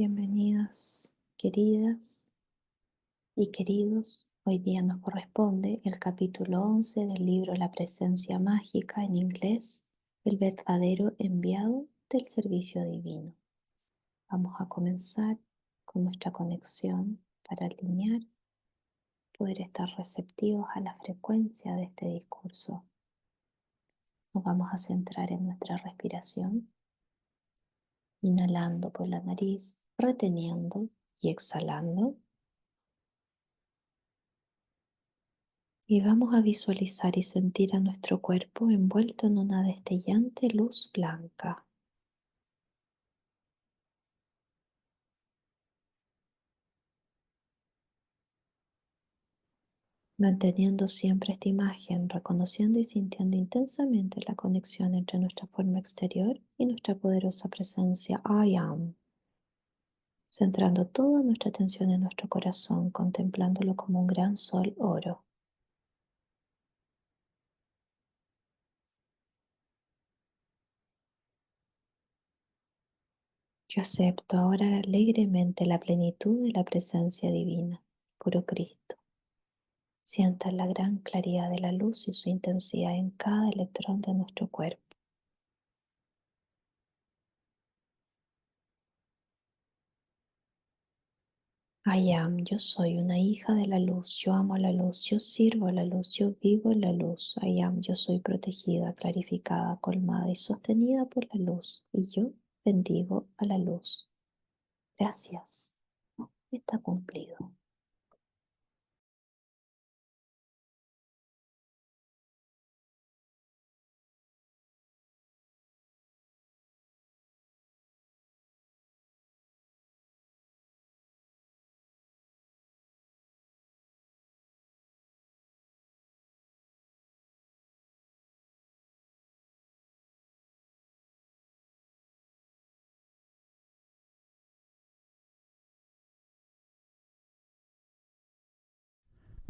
Bienvenidas, queridas y queridos. Hoy día nos corresponde el capítulo 11 del libro La Presencia Mágica, en inglés, el verdadero enviado del servicio divino. Vamos a comenzar con nuestra conexión para alinear, poder estar receptivos a la frecuencia de este discurso. Nos vamos a centrar en nuestra respiración, inhalando por la nariz, reteniendo y exhalando. Y vamos a visualizar y sentir a nuestro cuerpo envuelto en una destellante luz blanca. Manteniendo siempre esta imagen, reconociendo y sintiendo intensamente la conexión entre nuestra forma exterior y nuestra poderosa presencia I AM. Centrando toda nuestra atención en nuestro corazón, contemplándolo como un gran sol oro. Yo acepto ahora alegremente la plenitud de la presencia divina, puro Cristo. Sientan la gran claridad de la luz y su intensidad en cada electrón de nuestro cuerpo. I am, yo soy una hija de la luz, yo amo a la luz, yo sirvo a la luz, yo vivo en la luz. I am, yo soy protegida, clarificada, colmada y sostenida por la luz, y yo bendigo a la luz. Gracias, está cumplido.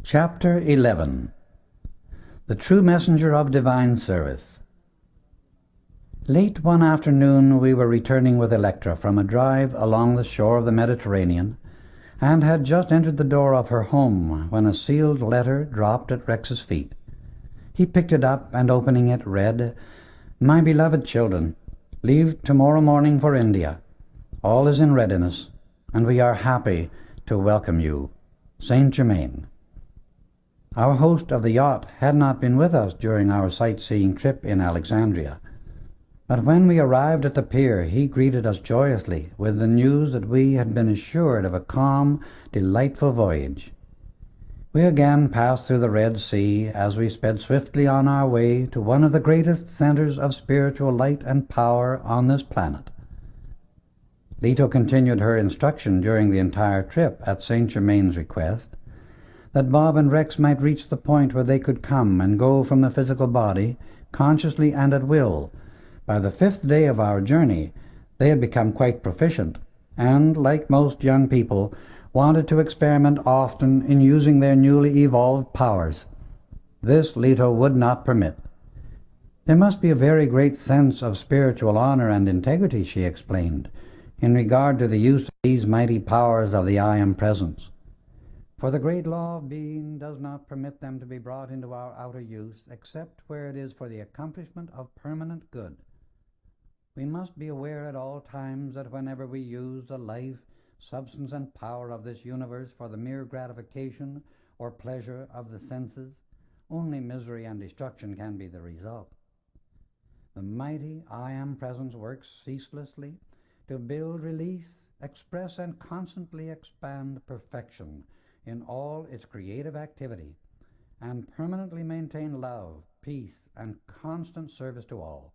Chapter 11. The True Messenger of Divine Service. Late one afternoon we were returning with Electra from a drive along the shore of the Mediterranean, and had just entered the door of her home when a sealed letter dropped at Rex's feet. He picked it up and, opening it, read, "My beloved children, leave tomorrow morning for India. All is in readiness, and we are happy to welcome you. Saint Germain." Our host of the yacht had not been with us during our sightseeing trip in Alexandria, but when we arrived at the pier he greeted us joyously with the news that we had been assured of a calm, delightful voyage. We again passed through the Red Sea as we sped swiftly on our way to one of the greatest centers of spiritual light and power on this planet. Leto continued her instruction during the entire trip at Saint Germain's request, that Bob and Rex might reach the point where they could come and go from the physical body, consciously and at will. By the 5th day of our journey, they had become quite proficient, and, like most young people, wanted to experiment often in using their newly evolved powers. This Leto would not permit. There must be a very great sense of spiritual honor and integrity, she explained, in regard to the use of these mighty powers of the I Am Presence. For the great law of being does not permit them to be brought into our outer use except where it is for the accomplishment of permanent good. We must be aware at all times that whenever we use the life, substance, and power of this universe for the mere gratification or pleasure of the senses, only misery and destruction can be the result. The mighty I Am Presence works ceaselessly to build, release, express, and constantly expand perfection in all its creative activity, and permanently maintain love, peace, and constant service to all.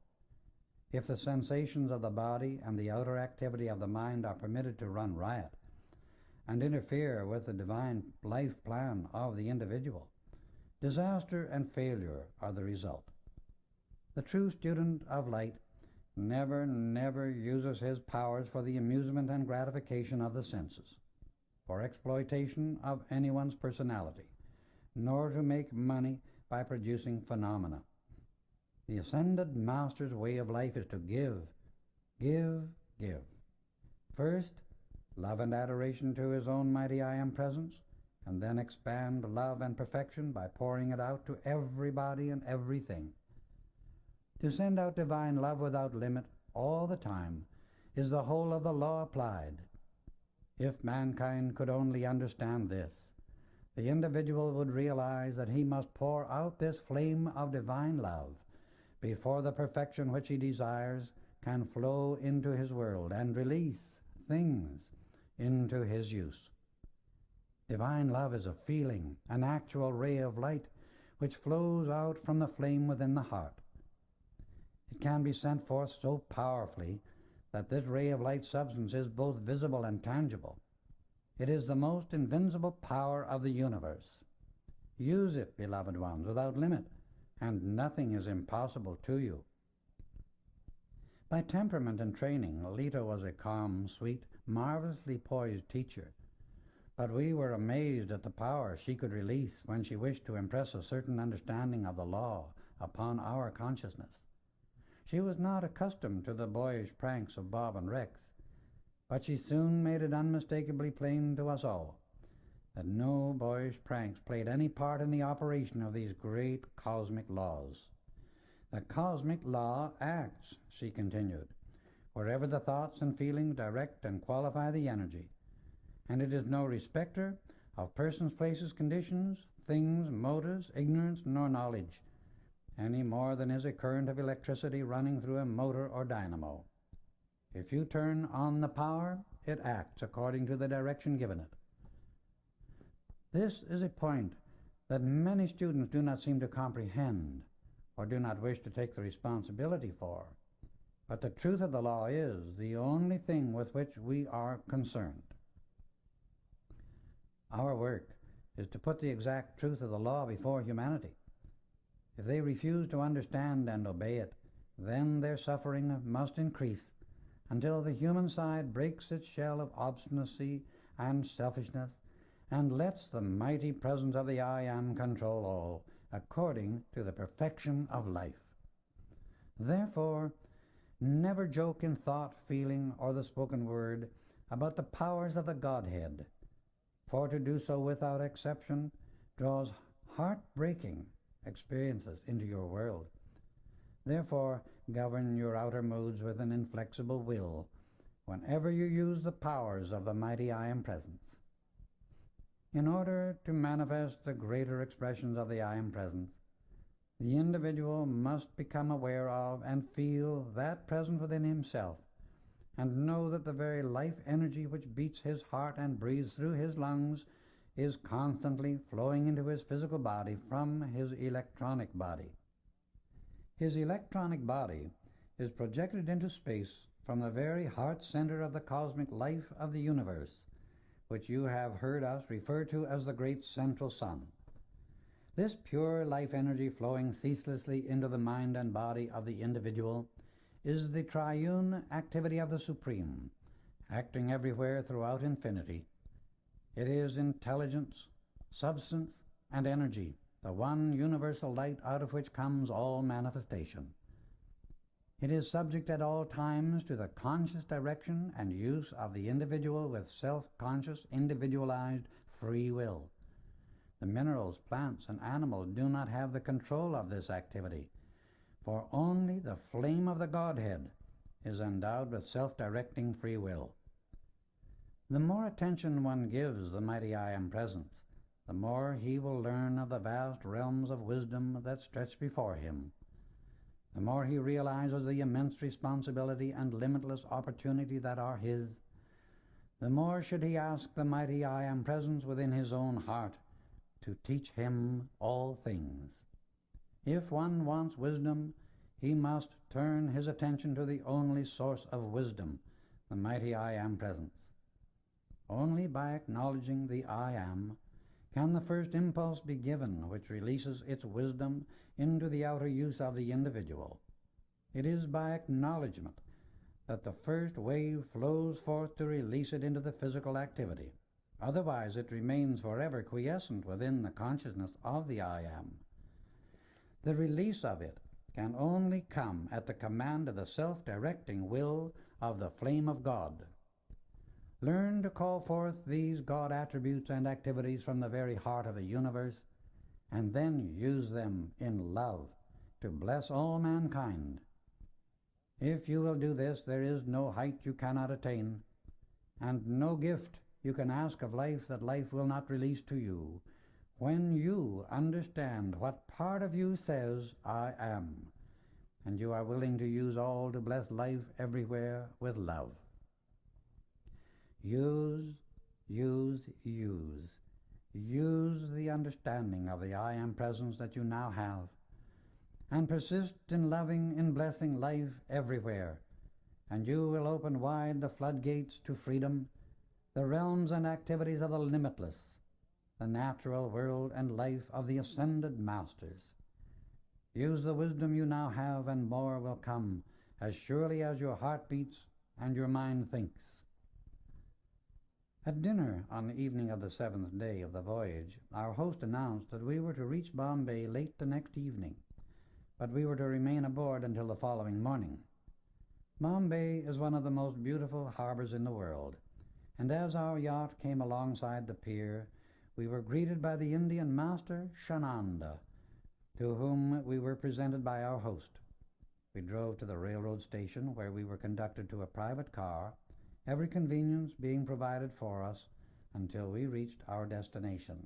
If the sensations of the body and the outer activity of the mind are permitted to run riot and interfere with the divine life plan of the individual, disaster and failure are the result. The true student of light never uses his powers for the amusement and gratification of the senses, for exploitation of anyone's personality, nor to make money by producing phenomena. The Ascended Master's way of life is to give, give, give. First, love and adoration to his own mighty I Am presence, and then expand love and perfection by pouring it out to everybody and everything. To send out divine love without limit all the time is the whole of the law applied. If mankind could only understand this, the individual would realize that he must pour out this flame of divine love before the perfection which he desires can flow into his world and release things into his use. Divine love is a feeling, an actual ray of light which flows out from the flame within the heart. It can be sent forth so powerfully that this ray of light substance is both visible and tangible. It is the most invincible power of the universe. Use it, beloved ones, without limit, and nothing is impossible to you. By temperament and training, Lita was a calm, sweet, marvelously poised teacher, but we were amazed at the power she could release when she wished to impress a certain understanding of the law upon our consciousness. She was not accustomed to the boyish pranks of Bob and Rex, but she soon made it unmistakably plain to us all that no boyish pranks played any part in the operation of these great cosmic laws. The cosmic law acts, she continued, wherever the thoughts and feelings direct and qualify the energy, and it is no respecter of persons, places, conditions, things, motives, ignorance, nor knowledge, any more than is a current of electricity running through a motor or dynamo. If you turn on the power, it acts according to the direction given it. This is a point that many students do not seem to comprehend or do not wish to take the responsibility for. But the truth of the law is the only thing with which we are concerned. Our work is to put the exact truth of the law before humanity. If they refuse to understand and obey it, then their suffering must increase until the human side breaks its shell of obstinacy and selfishness and lets the mighty presence of the I Am control all, according to the perfection of life. Therefore, never joke in thought, feeling, or the spoken word about the powers of the Godhead, for to do so without exception draws heart-breaking experiences into your world. Therefore, govern your outer moods with an inflexible will whenever you use the powers of the mighty I Am presence. In order to manifest the greater expressions of the I Am presence, the individual must become aware of and feel that presence within himself, and know that the very life energy which beats his heart and breathes through his lungs is constantly flowing into his physical body from his electronic body. His electronic body is projected into space from the very heart center of the cosmic life of the universe, which you have heard us refer to as the great central sun. This pure life energy flowing ceaselessly into the mind and body of the individual is the triune activity of the Supreme, acting everywhere throughout infinity. It is intelligence, substance, and energy, the one universal light out of which comes all manifestation. It is subject at all times to the conscious direction and use of the individual with self-conscious, individualized free will. The minerals, plants, and animals do not have the control of this activity, for only the flame of the Godhead is endowed with self-directing free will. The more attention one gives the mighty I Am presence, the more he will learn of the vast realms of wisdom that stretch before him. The more he realizes the immense responsibility and limitless opportunity that are his, the more should he ask the mighty I Am presence within his own heart to teach him all things. If one wants wisdom, he must turn his attention to the only source of wisdom, the mighty I Am presence. Only by acknowledging the I Am can the first impulse be given which releases its wisdom into the outer use of the individual. It is by acknowledgement that the first wave flows forth to release it into the physical activity. Otherwise it remains forever quiescent within the consciousness of the I Am. The release of it can only come at the command of the self-directing will of the flame of God. Learn to call forth these God attributes and activities from the very heart of the universe, and then use them in love to bless all mankind. If you will do this, there is no height you cannot attain, and no gift you can ask of life that life will not release to you, when you understand what part of you says, I am, and you are willing to use all to bless life everywhere with love. Use, use, use. Use the understanding of the I Am presence that you now have, and persist in loving and blessing life everywhere, and you will open wide the floodgates to freedom, the realms and activities of the limitless, the natural world and life of the ascended masters. Use the wisdom you now have, and more will come, as surely as your heart beats and your mind thinks. At dinner on the evening of the 7th day of the voyage, our host announced that we were to reach Bombay late the next evening, but we were to remain aboard until the following morning. Bombay is one of the most beautiful harbors in the world, and as our yacht came alongside the pier, we were greeted by the Indian master Shananda, to whom we were presented by our host. We drove to the railroad station, where we were conducted to a private car, every convenience being provided for us until we reached our destination.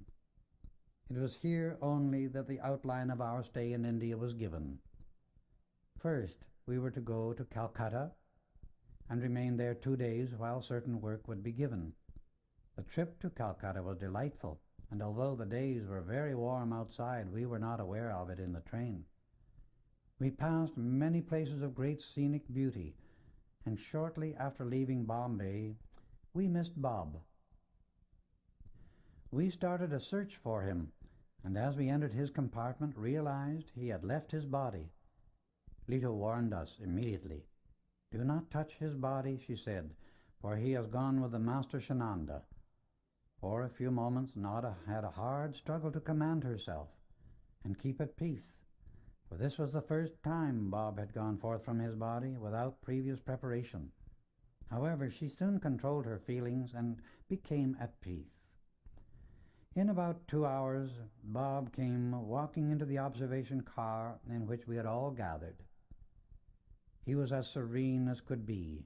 It was here only that the outline of our stay in India was given. First, we were to go to Calcutta and remain there 2 days while certain work would be given. The trip to Calcutta was delightful, and although the days were very warm outside, we were not aware of it in the train. We passed many places of great scenic beauty, and shortly after leaving Bombay, we missed Bob. We started a search for him, and as we entered his compartment, realized he had left his body. Lito warned us immediately. "Do not touch his body," she said, "for he has gone with the Master Shananda." For a few moments Nada had a hard struggle to command herself and keep at peace, for this was the first time Bob had gone forth from his body without previous preparation. However, she soon controlled her feelings and became at peace. In about 2 hours, Bob came walking into the observation car in which we had all gathered. He was as serene as could be,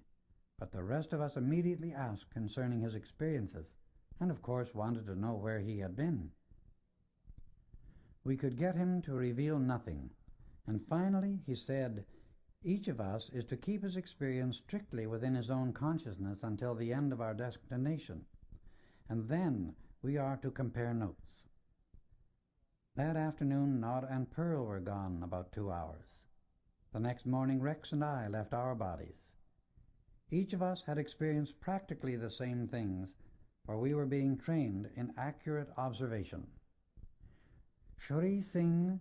but the rest of us immediately asked concerning his experiences, and of course wanted to know where he had been. We could get him to reveal nothing, and finally he said, "Each of us is to keep his experience strictly within his own consciousness until the end of our destination, and then we are to compare notes." That afternoon Nod and Pearl were gone about 2 hours. The next morning Rex and I left our bodies. Each of us had experienced practically the same things, for we were being trained in accurate observation. Shri Singh,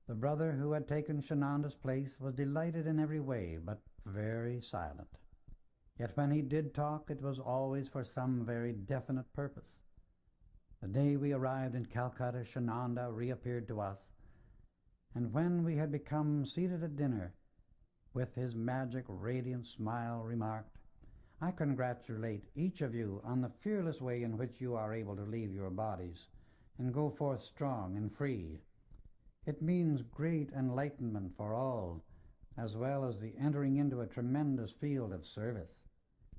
the brother who had taken Shananda's place, was delighted in every way, but very silent. Yet when he did talk, it was always for some very definite purpose. The day we arrived in Calcutta, Shananda reappeared to us, and when we had become seated at dinner, with his magic radiant smile, remarked, "I congratulate each of you on the fearless way in which you are able to leave your bodies and go forth strong and free. It means great enlightenment for all, as well as the entering into a tremendous field of service.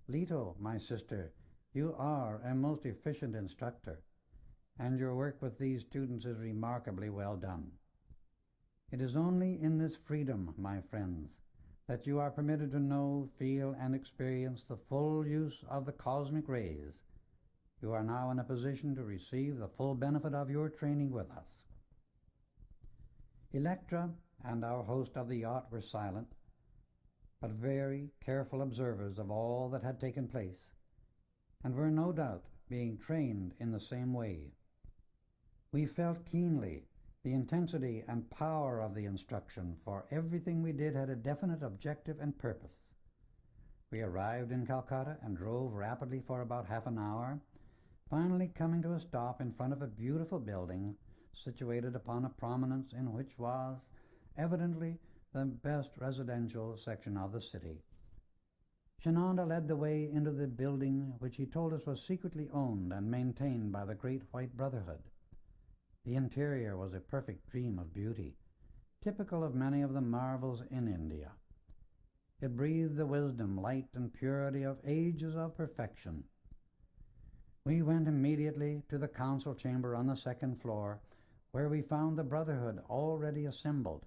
Lito, my sister, you are a most efficient instructor, and your work with these students is remarkably well done. It is only in this freedom, my friends, that you are permitted to know, feel, and experience the full use of the cosmic rays. You are now in a position to receive the full benefit of your training with us." Electra and our host of the yacht were silent, but very careful observers of all that had taken place, and were no doubt being trained in the same way. We felt keenly the intensity and power of the instruction, for everything we did had a definite objective and purpose. We arrived in Calcutta and drove rapidly for about half an hour, finally coming to a stop in front of a beautiful building situated upon a prominence in which was evidently the best residential section of the city. Shananda led the way into the building which he told us was secretly owned and maintained by the Great White Brotherhood. The interior was a perfect dream of beauty, typical of many of the marvels in India. It breathed the wisdom, light, and purity of ages of perfection. We went immediately to the council chamber on the second floor, where we found the Brotherhood already assembled.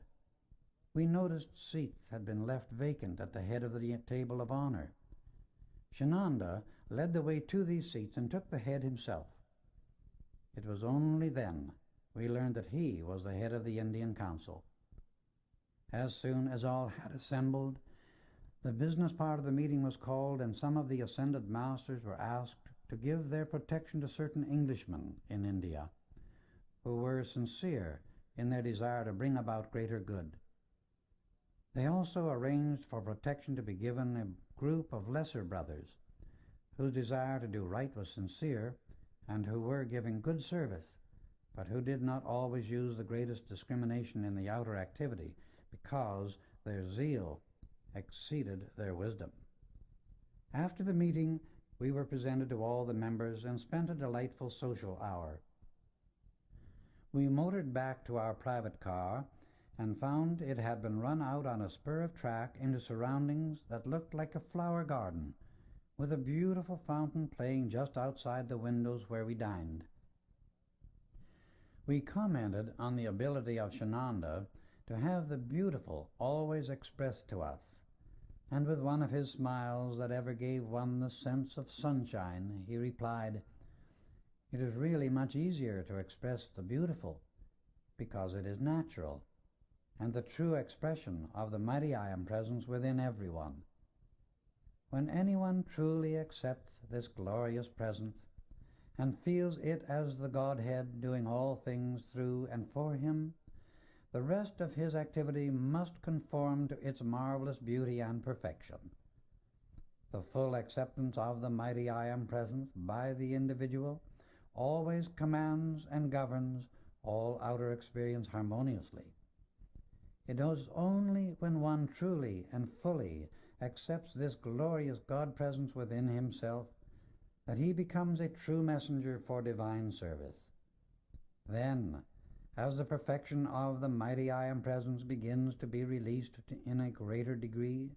We noticed seats had been left vacant at the head of the table of honor. Shananda led the way to these seats and took the head himself. It was only then we learned that he was the head of the Indian Council. As soon as all had assembled, the business part of the meeting was called, and some of the ascended masters were asked to give their protection to certain Englishmen in India who were sincere in their desire to bring about greater good. They also arranged for protection to be given a group of lesser brothers whose desire to do right was sincere and who were giving good service, but who did not always use the greatest discrimination in the outer activity because their zeal exceeded their wisdom. After the meeting, we were presented to all the members and spent a delightful social hour. We motored back to our private car and found it had been run out on a spur of track into surroundings that looked like a flower garden, with a beautiful fountain playing just outside the windows where we dined. We commented on the ability of Shananda to have the beautiful always expressed to us, and with one of his smiles that ever gave one the sense of sunshine, he replied, "It is really much easier to express the beautiful, because it is natural, and the true expression of the mighty I Am presence within everyone. When anyone truly accepts this glorious presence and feels it as the Godhead doing all things through and for him, the rest of his activity must conform to its marvelous beauty and perfection. The full acceptance of the mighty I Am presence by the individual always commands and governs all outer experience harmoniously. It is only when one truly and fully accepts this glorious God presence within himself that he becomes a true messenger for divine service. Then, as the perfection of the mighty I Am presence begins to be released in a greater degree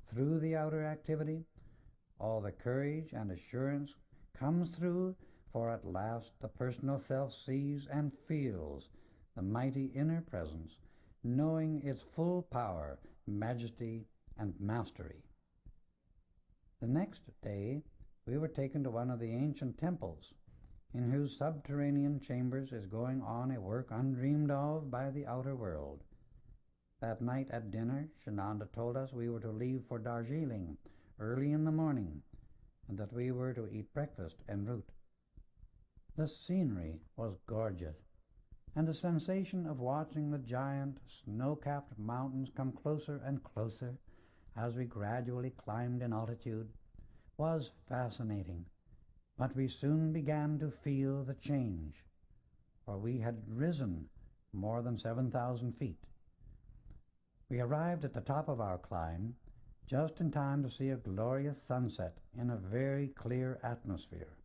through the outer activity, all the courage and assurance comes through, for at last the personal self sees and feels the mighty inner presence, knowing its full power, majesty, and mastery. The next day we were taken to one of the ancient temples, in whose subterranean chambers is going on a work undreamed of by the outer world. That night at dinner, Shananda told us we were to leave for Darjeeling early in the morning, and that we were to eat breakfast en route. The scenery was gorgeous, and the sensation of watching the giant snow-capped mountains come closer and closer as we gradually climbed in altitude was fascinating. But we soon began to feel the change, for we had risen more than 7,000 feet. We arrived at the top of our climb just in time to see a glorious sunset in a very clear atmosphere.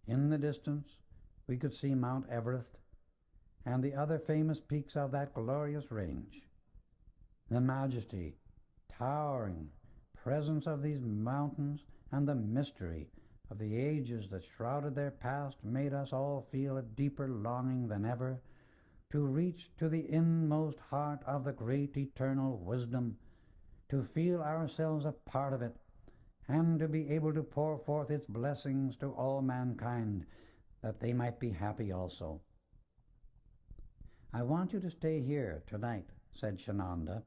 In the distance, we could see Mount Everest and the other famous peaks of that glorious range. The majesty, towering presence of these mountains and the mystery of the ages that shrouded their past made us all feel a deeper longing than ever to reach to the inmost heart of the great eternal wisdom, to feel ourselves a part of it, and to be able to pour forth its blessings to all mankind, that they might be happy also. "I want you to stay here tonight," said Shananda,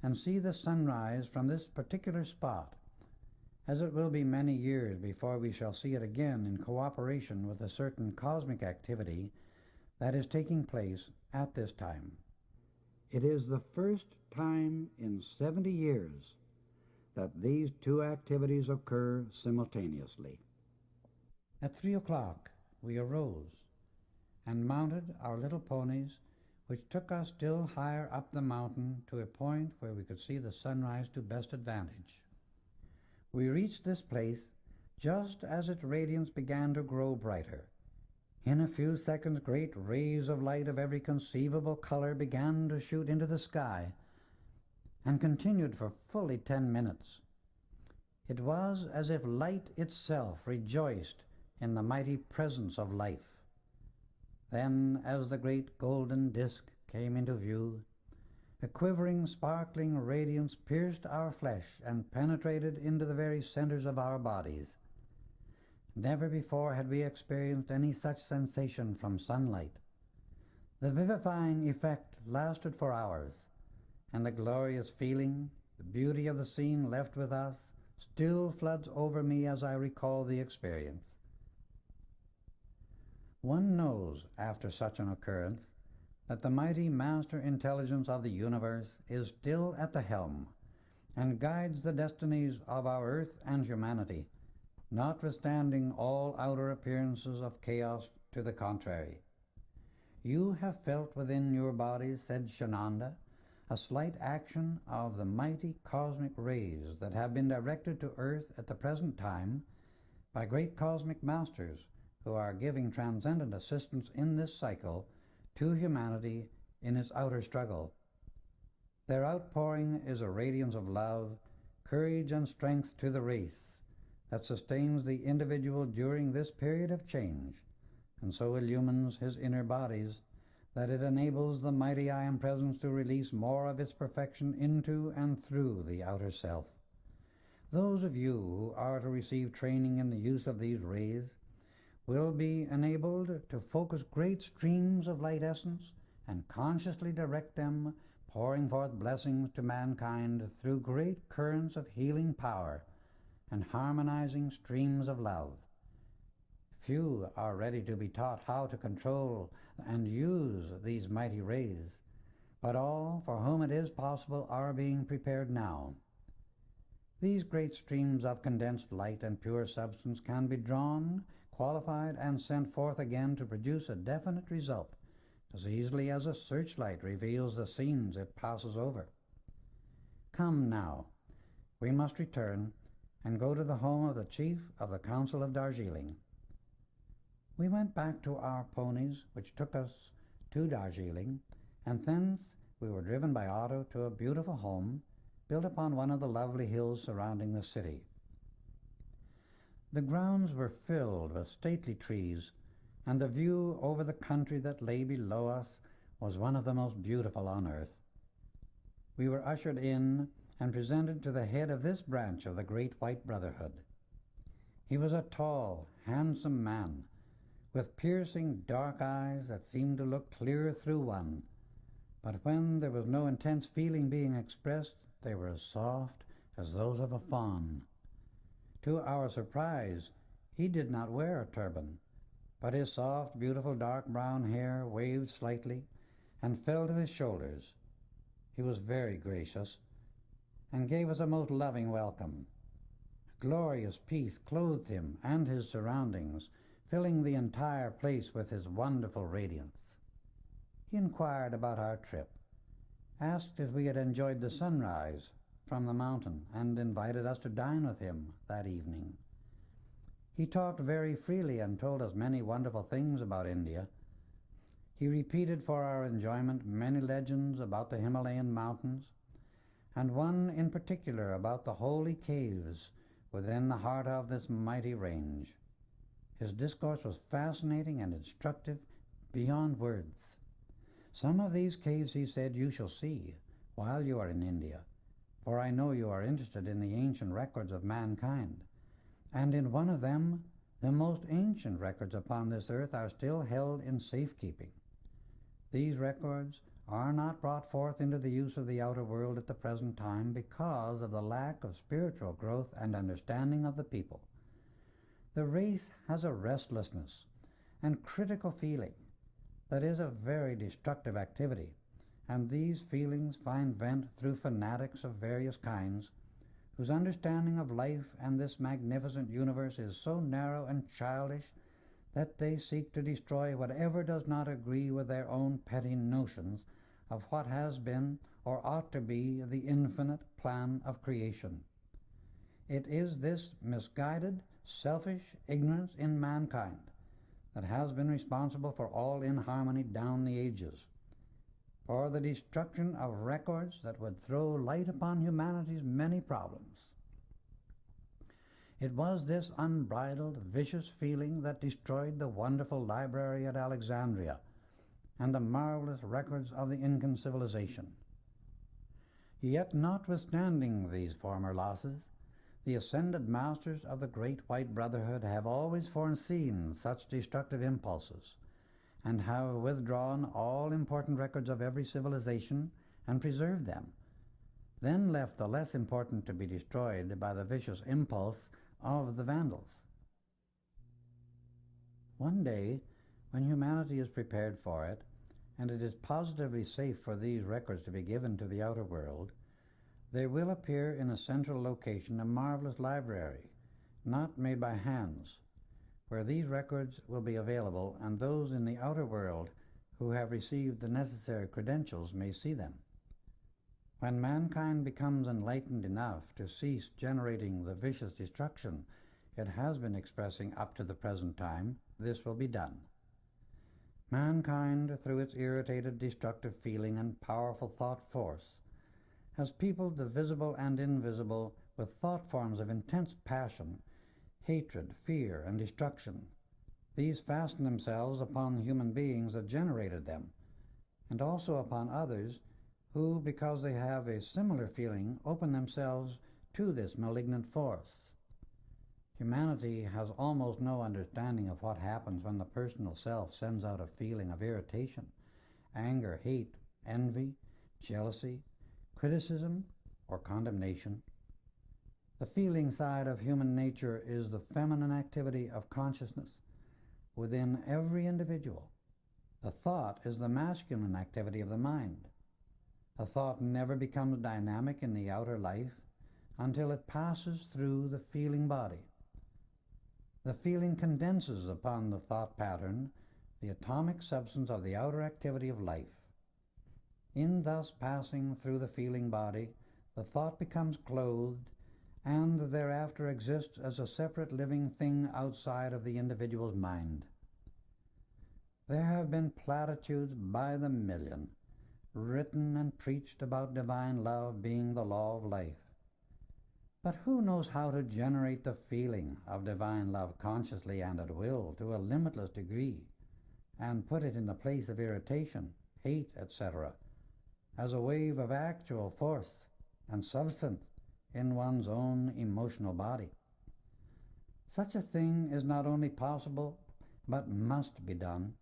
"and see the sunrise from this particular spot, as it will be many years before we shall see it again in cooperation with a certain cosmic activity that is taking place at this time. It is the first time in 70 years that these two activities occur simultaneously." At 3 o'clock we arose and mounted our little ponies, which took us still higher up the mountain to a point where we could see the sunrise to best advantage. We reached this place just as its radiance began to grow brighter. In a few seconds, great rays of light of every conceivable color began to shoot into the sky, and continued for fully 10 minutes. It was as if light itself rejoiced in the mighty presence of life. Then, as the great golden disk came into view, a quivering, sparkling radiance pierced our flesh and penetrated into the very centers of our bodies. Never before had we experienced any such sensation from sunlight. The vivifying effect lasted for hours, and the glorious feeling, the beauty of the scene left with us, still floods over me as I recall the experience. One knows, after such an occurrence, that the mighty master intelligence of the universe is still at the helm, and guides the destinies of our earth and humanity, notwithstanding all outer appearances of chaos to the contrary. You have felt within your bodies, said Shananda, a slight action of the mighty cosmic rays that have been directed to earth at the present time by great cosmic masters who are giving transcendent assistance in this cycle to humanity in its outer struggle. Their outpouring is a radiance of love, courage, and strength to the race that sustains the individual during this period of change, and so illumines his inner bodies that it enables the mighty I Am Presence to release more of its perfection into and through the outer self. Those of you who are to receive training in the use of these rays will be enabled to focus great streams of light essence and consciously direct them, pouring forth blessings to mankind through great currents of healing power and harmonizing streams of love. Few are ready to be taught how to control and use these mighty rays, but all for whom it is possible are being prepared now. These great streams of condensed light and pure substance can be drawn, qualified, and sent forth again to produce a definite result, as easily as a searchlight reveals the scenes it passes over. Come now, we must return and go to the home of the chief of the Council of Darjeeling. We went back to our ponies, which took us to Darjeeling, and thence we were driven by auto to a beautiful home built upon one of the lovely hills surrounding the city. The grounds were filled with stately trees, and the view over the country that lay below us was one of the most beautiful on earth. We were ushered in and presented to the head of this branch of the Great White Brotherhood. He was a tall, handsome man, with piercing dark eyes that seemed to look clear through one, but when there was no intense feeling being expressed, they were as soft as those of a fawn. To our surprise, he did not wear a turban, but his soft, beautiful dark brown hair waved slightly and fell to his shoulders. He was very gracious and gave us a most loving welcome. Glorious peace clothed him and his surroundings, filling the entire place with his wonderful radiance. He inquired about our trip, asked if we had enjoyed the sunrise from the mountain, and invited us to dine with him that evening. He talked very freely and told us many wonderful things about India. He repeated for our enjoyment many legends about the Himalayan mountains, and one in particular about the holy caves within the heart of this mighty range. His discourse was fascinating and instructive beyond words. Some of these caves, he said, you shall see while you are in India, for I know you are interested in the ancient records of mankind, and in one of them, the most ancient records upon this earth are still held in safekeeping. These records are not brought forth into the use of the outer world at the present time because of the lack of spiritual growth and understanding of the people. The race has a restlessness and critical feeling that is a very destructive activity, and these feelings find vent through fanatics of various kinds, whose understanding of life and this magnificent universe is so narrow and childish that they seek to destroy whatever does not agree with their own petty notions of what has been or ought to be the infinite plan of creation. It is this misguided, selfish ignorance in mankind that has been responsible for all inharmony down the ages, for the destruction of records that would throw light upon humanity's many problems. It was this unbridled, vicious feeling that destroyed the wonderful library at Alexandria and the marvelous records of the Incan civilization. Yet, notwithstanding these former losses, the ascended masters of the Great White Brotherhood have always foreseen such destructive impulses, and have withdrawn all important records of every civilization and preserved them, then left the less important to be destroyed by the vicious impulse of the Vandals. One day, when humanity is prepared for it, and it is positively safe for these records to be given to the outer world, there will appear in a central location a marvelous library, not made by hands, where these records will be available, and those in the outer world who have received the necessary credentials may see them. When mankind becomes enlightened enough to cease generating the vicious destruction it has been expressing up to the present time, this will be done. Mankind, through its irritated, destructive feeling and powerful thought force, has peopled the visible and invisible with thought forms of intense passion, hatred, fear, and destruction. These fasten themselves upon the human beings that generated them, and also upon others who, because they have a similar feeling, open themselves to this malignant force. Humanity has almost no understanding of what happens when the personal self sends out a feeling of irritation, anger, hate, envy, jealousy, criticism, or condemnation. The feeling side of human nature is the feminine activity of consciousness within every individual. The thought is the masculine activity of the mind. A thought never becomes dynamic in the outer life until it passes through the feeling body. The feeling condenses upon the thought pattern the atomic substance of the outer activity of life. In thus passing through the feeling body, the thought becomes clothed and thereafter exists as a separate living thing outside of the individual's mind. There have been platitudes by the million, written and preached about divine love being the law of life. But who knows how to generate the feeling of divine love consciously and at will to a limitless degree, and put it in the place of irritation, hate, etc., as a wave of actual force and substance in one's own emotional body? Such a thing is not only possible, but must be done,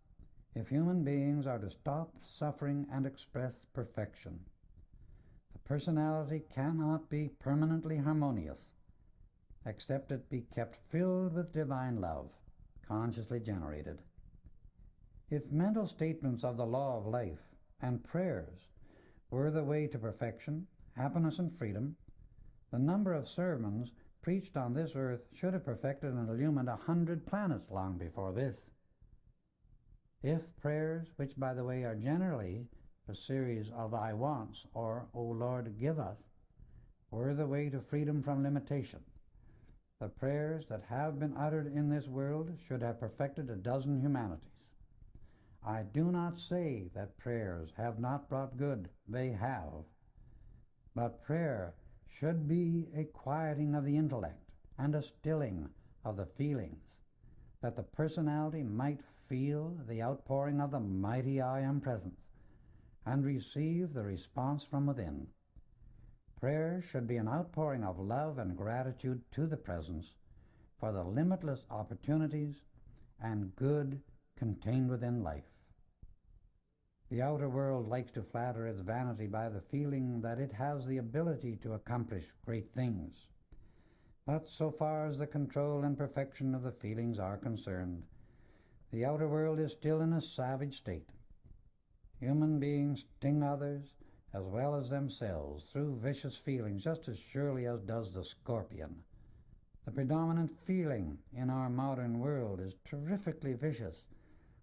if human beings are to stop suffering and express perfection. The personality cannot be permanently harmonious, except it be kept filled with divine love, consciously generated. If mental statements of the law of life and prayers were the way to perfection, happiness, and freedom, the number of sermons preached on this earth should have perfected and illumined 100 planets long before this. If prayers, which by the way are generally a series of I wants, or O Lord give us, were the way to freedom from limitation, the prayers that have been uttered in this world should have perfected a dozen humanities. I do not say that prayers have not brought good, they have. But prayer should be a quieting of the intellect and a stilling of the feelings, that the personality might feel the outpouring of the mighty I Am presence and receive the response from within. Prayer should be an outpouring of love and gratitude to the presence for the limitless opportunities and good contained within life. The outer world likes to flatter its vanity by the feeling that it has the ability to accomplish great things. But so far as the control and perfection of the feelings are concerned, the outer world is still in a savage state. Human beings sting others as well as themselves through vicious feelings just as surely as does the scorpion. The predominant feeling in our modern world is terrifically vicious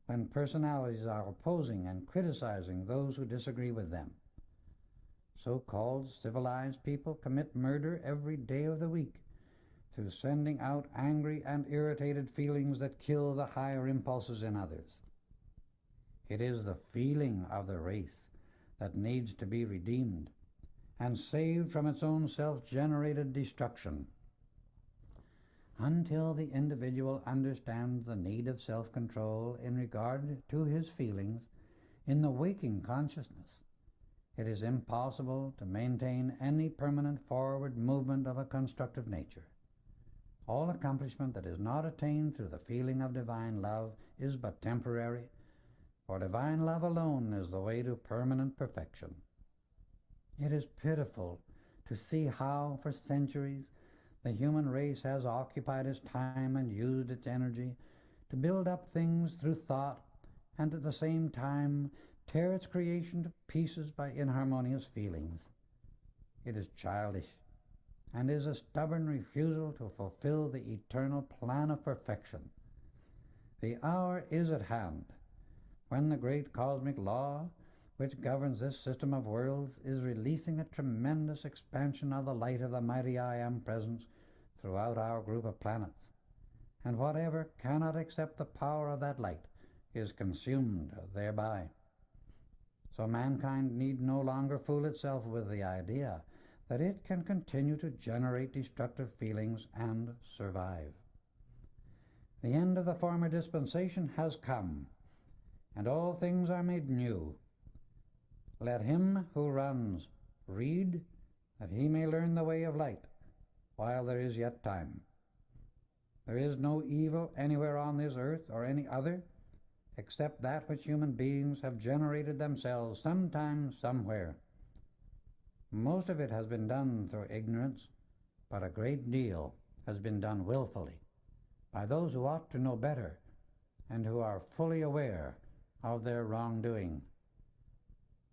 when personalities are opposing and criticizing those who disagree with them. So-called civilized people commit murder every day of the week through sending out angry and irritated feelings that kill the higher impulses in others. It is the feeling of the race that needs to be redeemed and saved from its own self-generated destruction. Until the individual understands the need of self-control in regard to his feelings in the waking consciousness, it is impossible to maintain any permanent forward movement of a constructive nature. All accomplishment that is not attained through the feeling of divine love is but temporary, for divine love alone is the way to permanent perfection. It is pitiful to see how, for centuries, the human race has occupied its time and used its energy to build up things through thought, and at the same time tear its creation to pieces by inharmonious feelings. It is childish, and is a stubborn refusal to fulfill the eternal plan of perfection. The hour is at hand when the great cosmic law which governs this system of worlds is releasing a tremendous expansion of the light of the mighty I Am presence throughout our group of planets, and whatever cannot accept the power of that light is consumed thereby. So mankind need no longer fool itself with the idea that it can continue to generate destructive feelings and survive. The end of the former dispensation has come, and all things are made new. Let him who runs read, that he may learn the way of light, while there is yet time. There is no evil anywhere on this earth or any other, except that which human beings have generated themselves sometime, somewhere. Most of it has been done through ignorance, but a great deal has been done willfully by those who ought to know better and who are fully aware of their wrongdoing.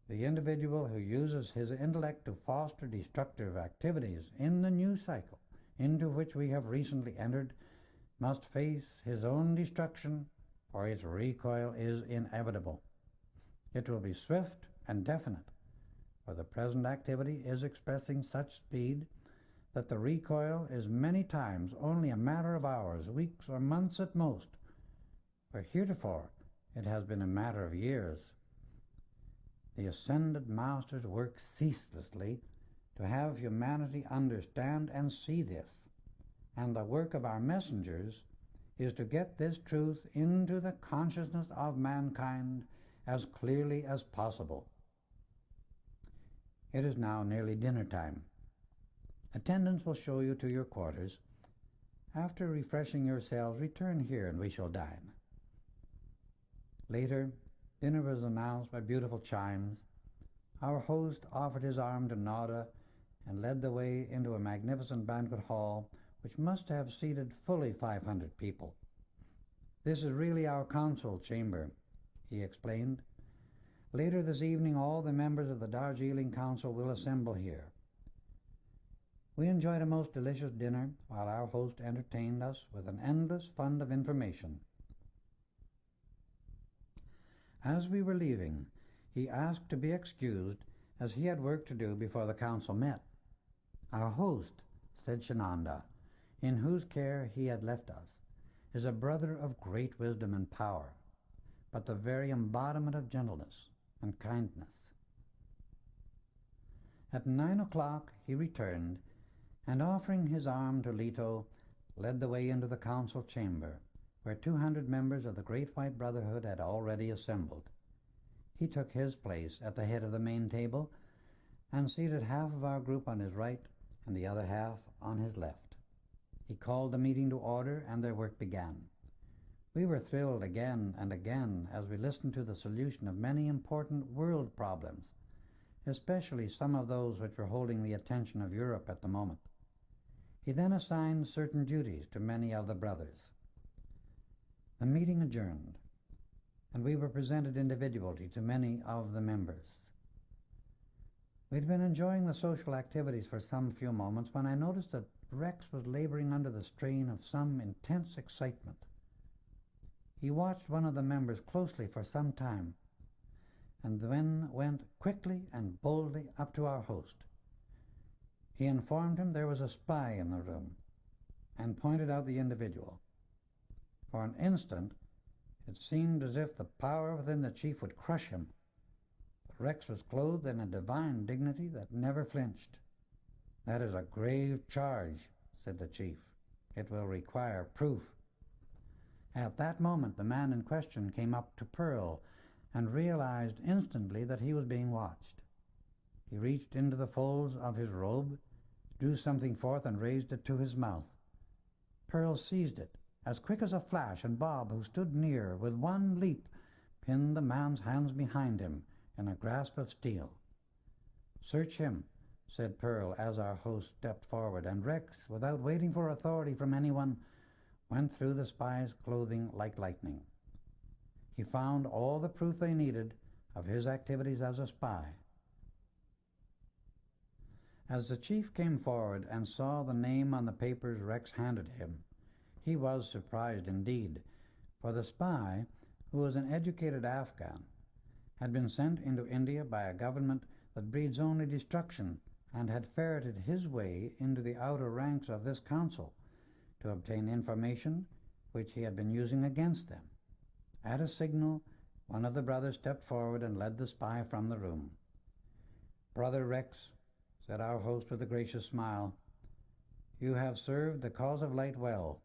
The individual who uses his intellect to foster destructive activities in the new cycle into which we have recently entered must face his own destruction, for its recoil is inevitable. It will be swift and definite, for the present activity is expressing such speed that the recoil is many times only a matter of hours, weeks, or months at most, where heretofore it has been a matter of years. The ascended masters work ceaselessly to have humanity understand and see this, and the work of our messengers is to get this truth into the consciousness of mankind as clearly as possible. It is now nearly dinner time. Attendants will show you to your quarters. After refreshing yourselves, return here and we shall dine. Later, dinner was announced by beautiful chimes. Our host offered his arm to Nada and led the way into a magnificent banquet hall which must have seated fully 500 people. This is really our council chamber, he explained. Later this evening, all the members of the Darjeeling Council will assemble here. We enjoyed a most delicious dinner, while our host entertained us with an endless fund of information. As we were leaving, he asked to be excused, as he had work to do before the council met. Our host, said Shananda, in whose care he had left us, is a brother of great wisdom and power, but the very embodiment of gentleness and kindness. At 9 o'clock he returned, and offering his arm to Leto, led the way into the council chamber, where 200 members of the Great White Brotherhood had already assembled. He took his place at the head of the main table, and seated half of our group on his right and the other half on his left. He called the meeting to order, and their work began. We were thrilled again and again as we listened to the solution of many important world problems, especially some of those which were holding the attention of Europe at the moment. He then assigned certain duties to many of the brothers. The meeting adjourned, and we were presented individually to many of the members. We'd been enjoying the social activities for some few moments when I noticed that Rex was laboring under the strain of some intense excitement. He watched one of the members closely for some time, and then went quickly and boldly up to our host. He informed him there was a spy in the room. and pointed out the individual. For an instant, it seemed as if the power within the chief would crush him. But Rex was clothed in a divine dignity that never flinched. "That is a grave charge," said the chief. "It will require proof." At that moment, the man in question came up to Pearl and realized instantly that he was being watched. He reached into the folds of his robe, drew something forth, and raised it to his mouth. Pearl seized it as quick as a flash, and Bob, who stood near, with one leap, pinned the man's hands behind him in a grasp of steel. "Search him," said Pearl as our host stepped forward, and Rex, without waiting for authority from anyone, went through the spy's clothing like lightning. He found all the proof they needed of his activities as a spy. As the chief came forward and saw the name on the papers Rex handed him, he was surprised indeed, for the spy, who was an educated Afghan, had been sent into India by a government that breeds only destruction, and had ferreted his way into the outer ranks of this council to obtain information which he had been using against them. At a signal, one of the brothers stepped forward and led the spy from the room. "Brother Rex," said our host with a gracious smile, "you have served the cause of light well,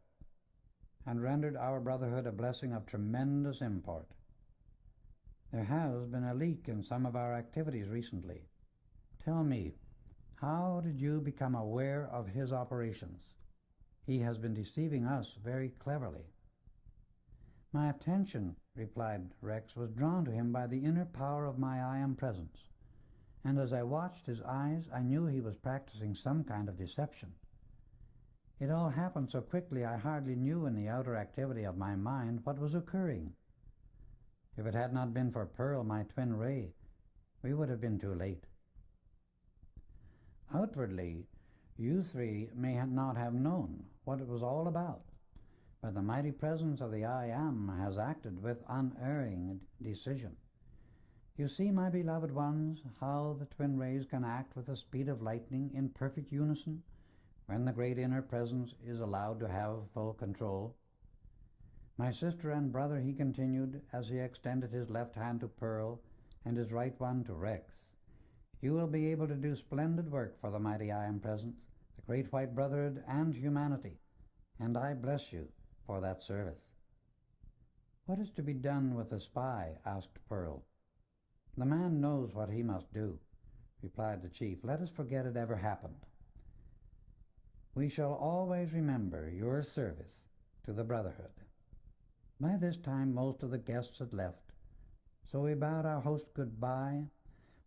and rendered our brotherhood a blessing of tremendous import. There has been a leak in some of our activities recently. Tell me, how did you become aware of his operations? He has been deceiving us very cleverly." "My attention," replied Rex, "was drawn to him by the inner power of my I Am presence, and as I watched his eyes, I knew he was practicing some kind of deception. It all happened so quickly I hardly knew in the outer activity of my mind what was occurring. If it had not been for Pearl, my twin ray, we would have been too late. Outwardly, you three may not have known what it was all about, but the mighty presence of the I Am has acted with unerring decision. You see, my beloved ones, how the twin rays can act with the speed of lightning in perfect unison when the great inner presence is allowed to have full control. My sister and brother," he continued, as he extended his left hand to Pearl and his right one to Rex, "you will be able to do splendid work for the mighty I Am presence, the great white brotherhood, and humanity, and I bless you for that service." "What is to be done with the spy?" asked Pearl. "The man knows what he must do," replied the chief. "Let us forget it ever happened. We shall always remember your service to the brotherhood." By this time most of the guests had left, so we bade our host good-bye,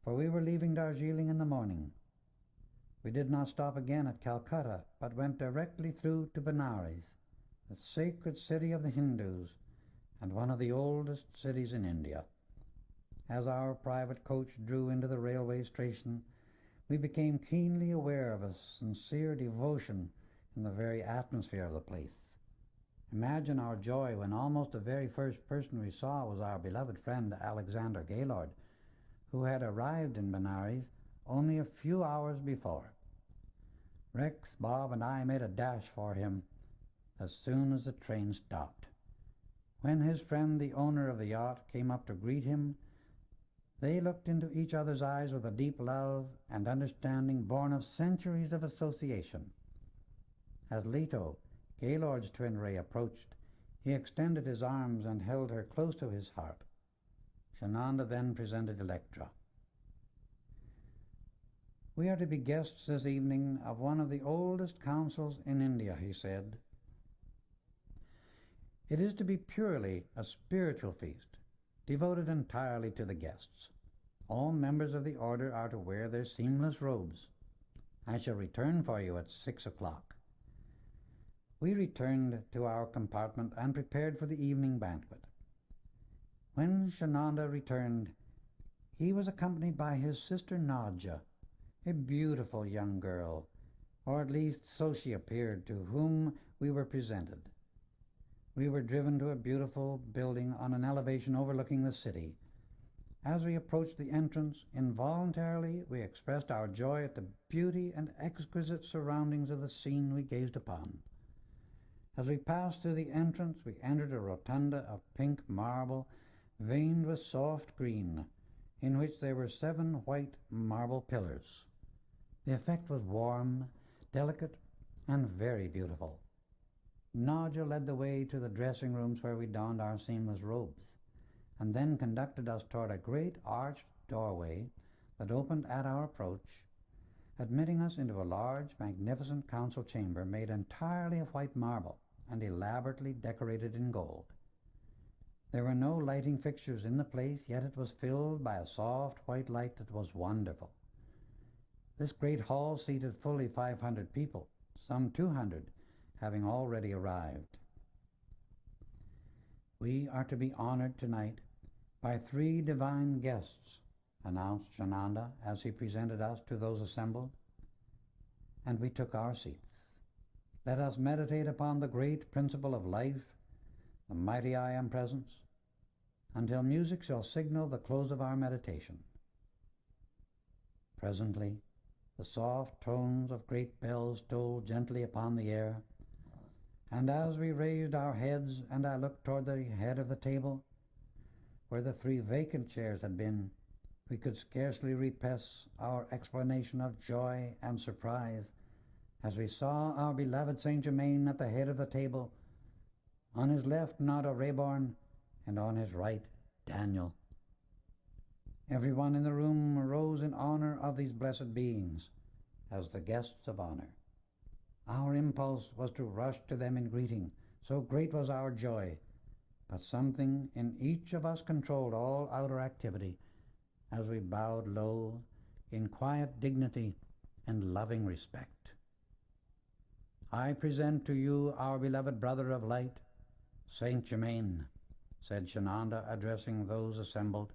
for we were leaving Darjeeling in the morning. We did not stop again at Calcutta, but went directly through to Benares, the sacred city of the Hindus, and one of the oldest cities in India. As our private coach drew into the railway station, we became keenly aware of a sincere devotion in the very atmosphere of the place. Imagine our joy when almost the very first person we saw was our beloved friend Alexander Gaylord, who had arrived in Benares only a few hours before. Rex, Bob, and I made a dash for him as soon as the train stopped. When his friend, the owner of the yacht, came up to greet him, they looked into each other's eyes with a deep love and understanding born of centuries of association. As Leto, Gaylord's twin ray, approached, he extended his arms and held her close to his heart. Shananda then presented Electra. "We are to be guests this evening of one of the oldest councils in India," he said. "It is to be purely a spiritual feast, devoted entirely to the guests. All members of the order are to wear their seamless robes. I shall return for you at 6 o'clock. We returned to our compartment and prepared for the evening banquet. When Shananda returned, he was accompanied by his sister Nadja, a beautiful young girl, or at least so she appeared, to whom we were presented. We were driven to a beautiful building on an elevation overlooking the city. As we approached the entrance, involuntarily we expressed our joy at the beauty and exquisite surroundings of the scene we gazed upon. As we passed through the entrance, we entered a rotunda of pink marble, veined with soft green, in which there were 7 white marble pillars. The effect was warm, delicate, and very beautiful. Nadja led the way to the dressing rooms where we donned our seamless robes, and then conducted us toward a great arched doorway that opened at our approach, admitting us into a large, magnificent council chamber made entirely of white marble and elaborately decorated in gold. There were no lighting fixtures in the place, yet it was filled by a soft white light that was wonderful. This great hall seated fully 500 people, some 200 having already arrived. "We are to be honored tonight by 3 divine guests," announced Shananda as he presented us to those assembled. And we took our seats. Let us meditate upon the great principle of life, the mighty I Am presence, until music shall signal the close of our meditation. Presently, the soft tones of great bells stole gently upon the air, and as we raised our heads and I looked toward the head of the table, where the 3 vacant chairs had been, we could scarcely repress our exclamation of joy and surprise as we saw our beloved Saint Germain at the head of the table, on his left Nada Reborn, and on his right Daniel. Everyone in the room rose in honor of these blessed beings as the guests of honor. Our impulse was to rush to them in greeting, so great was our joy, but something in each of us controlled all outer activity as we bowed low in quiet dignity and loving respect. "I present to you our beloved brother of light, Saint Germain," said Shananda, addressing those assembled,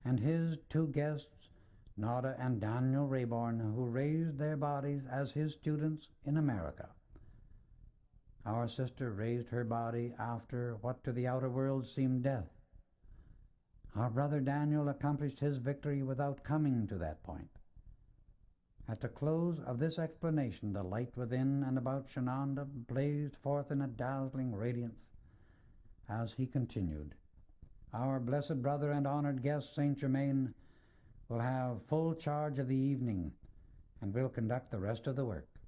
and his 2 guests, Nada and Daniel Rayborn, who raised their bodies as his students in America. Our sister raised her body after what to the outer world seemed death. Our brother Daniel accomplished his victory without coming to that point. At the close of this explanation, the light within and about Shananda blazed forth in a dazzling radiance as he continued, "Our blessed brother and honored guest, Saint Germain, will have full charge of the evening and will conduct the rest of the work."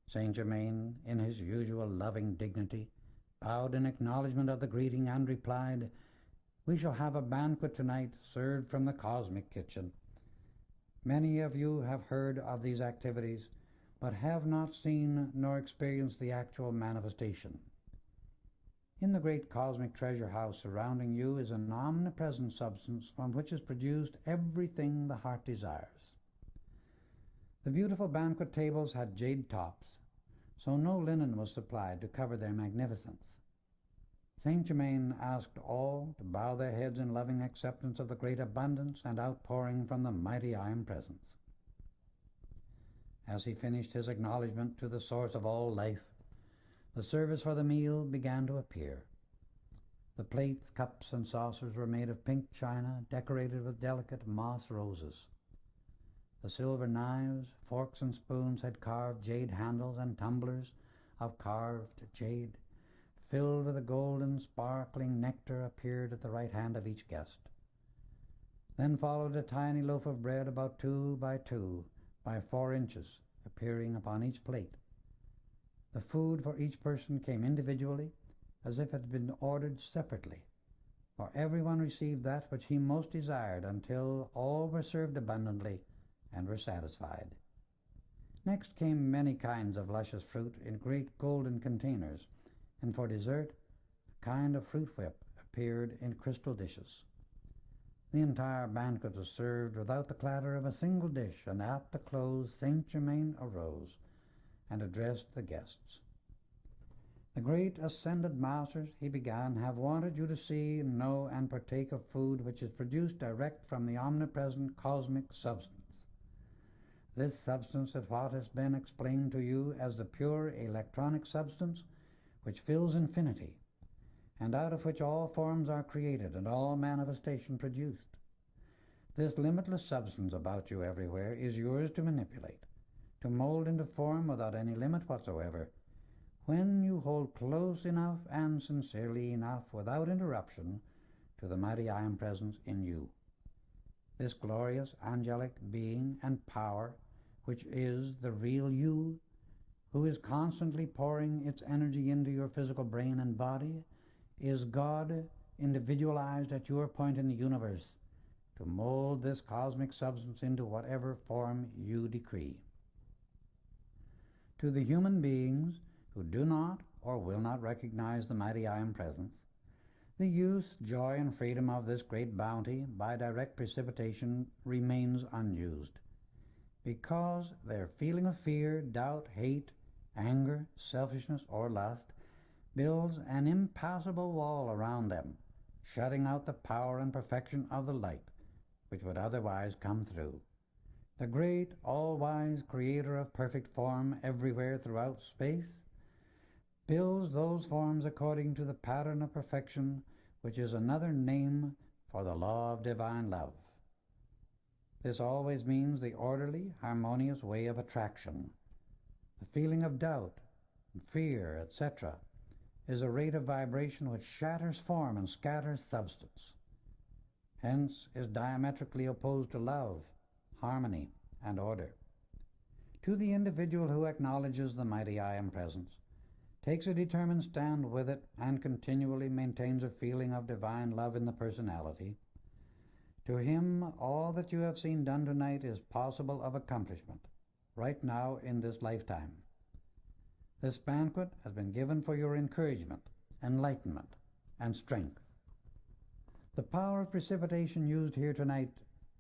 Saint Germain, in his usual loving dignity, bowed in acknowledgment of the greeting and replied, "We shall have a banquet tonight served from the cosmic kitchen. Many of you have heard of these activities, but have not seen nor experienced the actual manifestation. In the great cosmic treasure house surrounding you is an omnipresent substance from which is produced everything the heart desires. The beautiful banquet tables had jade tops, so no linen was supplied to cover their magnificence. Saint Germain asked all to bow their heads in loving acceptance of the great abundance and outpouring from the mighty I Am presence. As he finished his acknowledgment to the source of all life, the service for the meal began to appear. The plates, cups, and saucers were made of pink china decorated with delicate moss roses. The silver knives, forks, and spoons had carved jade handles, and tumblers of carved jade filled with a golden sparkling nectar appeared at the right hand of each guest. Then followed a tiny loaf of bread about 2 by 2 by 4 inches appearing upon each plate. The food for each person came individually, as if it had been ordered separately, for everyone received that which he most desired until all were served abundantly and were satisfied. Next came many kinds of luscious fruit in great golden containers, and for dessert, a kind of fruit whip appeared in crystal dishes. The entire banquet was served without the clatter of a single dish, and at the close Saint Germain arose and addressed the guests. "The great ascended masters," he began, "have wanted you to see, know, and partake of food which is produced direct from the omnipresent cosmic substance. This substance is what has been explained to you as the pure electronic substance which fills infinity, and out of which all forms are created and all manifestation produced. This limitless substance about you everywhere is yours to manipulate, to mold into form without any limit whatsoever, when you hold close enough and sincerely enough without interruption to the mighty I Am presence in you. This glorious angelic being and power, which is the real you, who is constantly pouring its energy into your physical brain and body, is God individualized at your point in the universe to mold this cosmic substance into whatever form you decree. To the human beings who do not or will not recognize the mighty I Am presence, the use, joy, and freedom of this great bounty by direct precipitation remains unused, because their feeling of fear, doubt, hate, anger, selfishness, or lust builds an impassable wall around them, shutting out the power and perfection of the light which would otherwise come through. The great, all-wise Creator of perfect form everywhere throughout space builds those forms according to the pattern of perfection, which is another name for the law of divine love. This always means the orderly, harmonious way of attraction. The feeling of doubt, fear, etc., is a rate of vibration which shatters form and scatters substance. Hence is diametrically opposed to love, harmony, and order. To the individual who acknowledges the mighty I Am presence, takes a determined stand with it, and continually maintains a feeling of divine love in the personality, to him all that you have seen done tonight is possible of accomplishment, right now in this lifetime. This banquet has been given for your encouragement, enlightenment, and strength. The power of precipitation used here tonight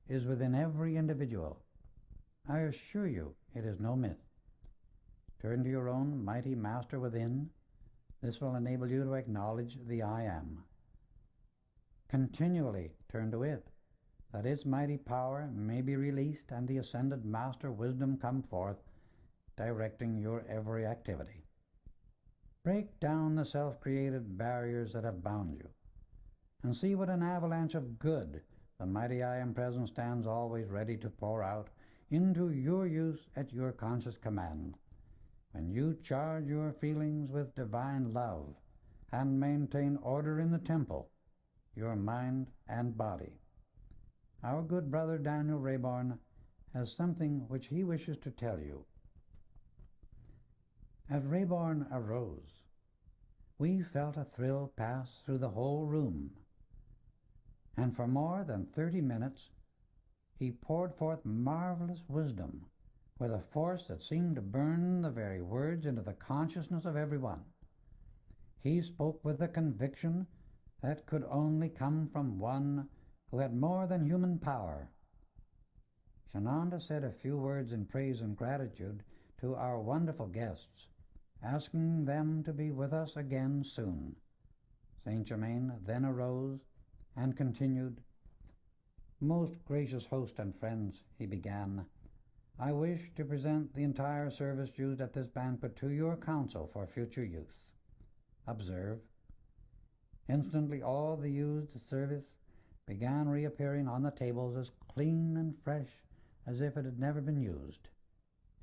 is within every individual. I assure you it is no myth. Turn to your own mighty master within. This will enable you to acknowledge the I Am. Continually turn to it, that its mighty power may be released and the ascended master wisdom come forth, directing your every activity. Break down the self-created barriers that have bound you, and see what an avalanche of good the mighty I Am presence stands always ready to pour out into your use at your conscious command, when you charge your feelings with divine love and maintain order in the temple, your mind and body. Our good brother Daniel Rayborn has something which he wishes to tell you. As Rayborn arose, we felt a thrill pass through the whole room, and for more than 30 minutes he poured forth marvelous wisdom with a force that seemed to burn the very words into the consciousness of everyone. He spoke with the conviction that could only come from one who had more than human power. Shananda said a few words in praise and gratitude to our wonderful guests, asking them to be with us again soon. Saint Germain then arose and continued, "Most gracious host and friends," he began, "I wish to present the entire service used at this banquet to your council for future use. Observe." Instantly all the used service began reappearing on the tables as clean and fresh as if it had never been used.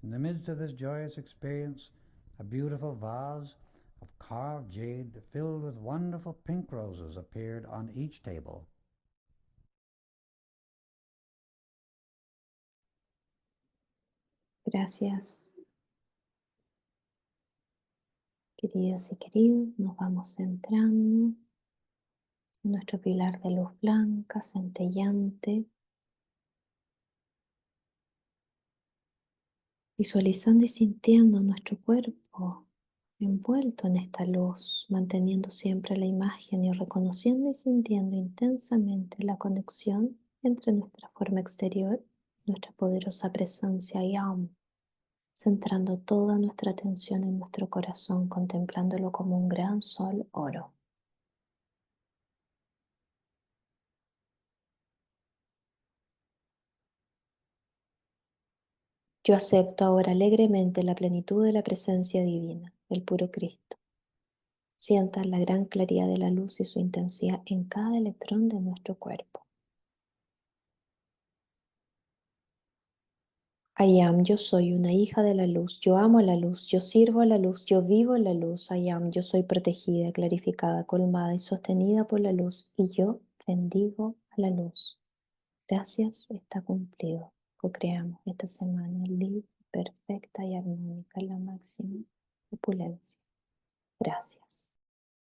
In the midst of this joyous experience, a beautiful vase of carved jade filled with wonderful pink roses appeared on each table. Gracias, queridas y queridos. Nos vamos centrando en nuestro pilar de luz blanca, centellante, visualizando y sintiendo nuestro cuerpo envuelto en esta luz, manteniendo siempre la imagen y reconociendo y sintiendo intensamente la conexión entre nuestra forma exterior y nuestra poderosa presencia I AM, centrando toda nuestra atención en nuestro corazón, contemplándolo como un gran sol oro. Yo acepto ahora alegremente la plenitud de la presencia divina, el puro Cristo. Sientan la gran claridad de la luz y su intensidad en cada electrón de nuestro cuerpo. I am, yo soy una hija de la luz, yo amo la luz, yo sirvo a la luz, yo vivo en la luz. I am, yo soy protegida, clarificada, colmada y sostenida por la luz, y yo bendigo a la luz. Gracias, está cumplido. Co-creamos esta semana libre, perfecta y armónica en la máxima opulencia. Gracias.